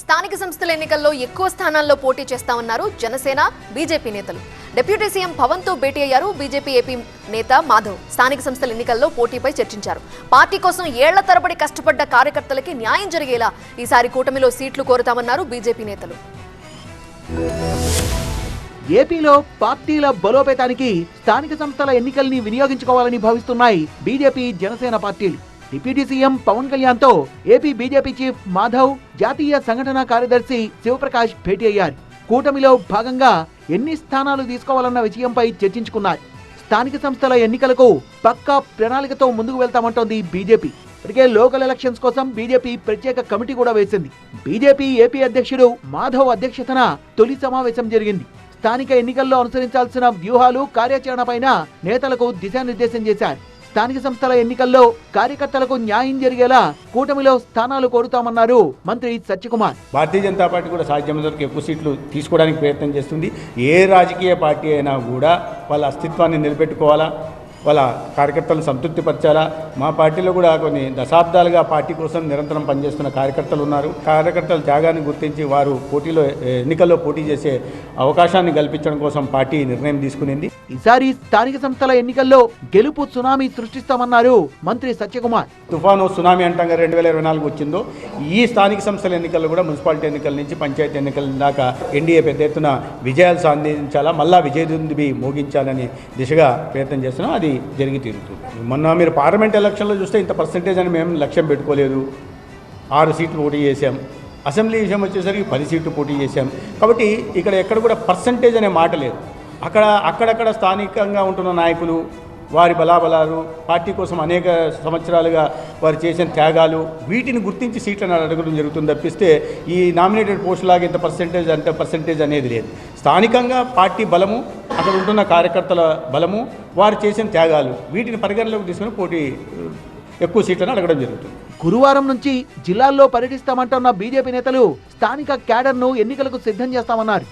స్థానిక సంస్థల ఎన్నికల్లో ఎక్కువ స్థానాల్లో పోటీ చేస్తామన్నారు జనసేన బీజేపీ నేతలు. డిప్యూటీ సీఎం పవన్ తో భేటీ అయ్యారు బీజేపీ ఏపీ నేత మాధవ్. స్థానిక సంస్థల ఎన్నికల్లో పోటీపై చర్చించారు. పార్టీ కోసం ఏళ్ల తరబడి కష్టపడ్డ కార్యకర్తలకి న్యాయం జరిగేలా ఈసారి కూటమిలో సీట్లు కోరుతామన్నారు బీజేపీ నేతలు. ఏపీలో పార్టీల బలోపేతానికి స్థానిక సంస్థల ఎన్నికల్ని వినియోగించుకోవాలని భావిస్తున్నాయి బీజేపీ జనసేన పార్టీలు. డిప్యూటీ సీఎం పవన్ కళ్యాణ్ తో ఏపీ బీజేపీ చీఫ్ మాధవ్, జాతీయ సంఘటన కార్యదర్శి శివప్రకాష్ భేటీ అయ్యారు. కూటమిలో భాగంగా ఎన్ని స్థానాలు తీసుకోవాలన్న విషయంపై చర్చించుకున్నారు. స్థానిక సంస్థల ఎన్నికలకు పక్కా ప్రణాళికతో ముందుకు వెళ్తామంటోంది బీజేపీ. ఇప్పటికే లోకల్ ఎలక్షన్స్ కోసం బీజేపీ ప్రత్యేక కమిటీ కూడా వేసింది. బీజేపీ ఏపీ అధ్యక్షుడు మాధవ్ అధ్యక్షతన తొలి సమావేశం జరిగింది. స్థానిక ఎన్నికల్లో అనుసరించాల్సిన వ్యూహాలు, కార్యాచరణపైన నేతలకు దిశానిర్దేశం చేశారు. స్థానిక సంస్థల ఎన్నికల్లో కార్యకర్తలకు న్యాయం జరిగేలా కూటమిలో స్థానాలు కోరుతామన్నారు మంత్రి సత్యకుమార్. భారతీయ జనతా పార్టీ కూడా సాధ్యమైనంత ఎక్కువ సీట్లు తీసుకోవడానికి ప్రయత్నం చేస్తుంది. ఏ రాజకీయ పార్టీ అయినా కూడా వాళ్ళ అస్తిత్వాన్ని నిలబెట్టుకోవాలా, వాళ్ళ కార్యకర్తలను సంతృప్తిపరచాలా. మా పార్టీలో కూడా కొన్ని దశాబ్దాలుగా పార్టీ కోసం నిరంతరం పనిచేస్తున్న కార్యకర్తలు ఉన్నారు. కార్యకర్తల త్యాగాన్ని గుర్తించి వారు ఎన్నికల్లో పోటీ చేసే అవకాశాన్ని కల్పించడం కోసం పార్టీ నిర్ణయం తీసుకునింది. ఈసారి స్థానిక సంస్థల ఎన్నికల్లో గెలుపు సునామీ సృష్టిస్తామన్నారు మంత్రి సత్యకుమార్. తుఫాను సునామీ అంటాం 2024 వచ్చిందో, ఈ స్థానిక సంస్థల ఎన్నికల్లో కూడా మున్సిపాలిటీ ఎన్నికల నుంచి పంచాయతీ ఎన్నికల దాకా ఎన్డీఏ పెద్ద ఎత్తున విజయాలు సాధించాలా, మళ్ళా విజయదుందుబి మోగించాలని దిశగా ప్రయత్నం చేస్తున్నాం. అది జరిగి తీరుతుంది. మొన్న మీరు పార్లమెంట్ ఎలక్షన్లో చూస్తే ఇంత పర్సెంటేజ్ అని మేము లక్ష్యం పెట్టుకోలేదు. 6 సీట్లు పోటీ చేశాం. అసెంబ్లీ విషయం వచ్చేసరికి 10 సీట్లు పోటీ చేశాం. కాబట్టి ఇక్కడ ఎక్కడ కూడా పర్సెంటేజ్ అనే మాట లేదు. అక్కడక్కడ స్థానికంగా ఉంటున్న నాయకులు, వారి బలాబలాలు, పార్టీ కోసం అనేక సంవత్సరాలుగా వారు చేసిన త్యాగాలు, వీటిని గుర్తించి సీట్లను అడగడం జరుగుతుంది తప్పిస్తే ఈ నామినేటెడ్ పోస్ట్ లాగా ఇంత పర్సెంటేజ్ అనేది లేదు. స్థానికంగా పార్టీ బలము, అక్కడ ఉంటున్న కార్యకర్తల బలము, వారు చేసిన త్యాగాలు, వీటిని పరిగణలోకి తీసుకుని పోటీ ఎక్కువ సీట్లను అడగడం జరుగుతుంది. గురువారం నుంచి జిల్లాల్లో పర్యటిస్తామంటున్న బీజేపీ నేతలు స్థానిక క్యాడర్ను ఎన్నికలకు సిద్ధం చేస్తామన్నారు.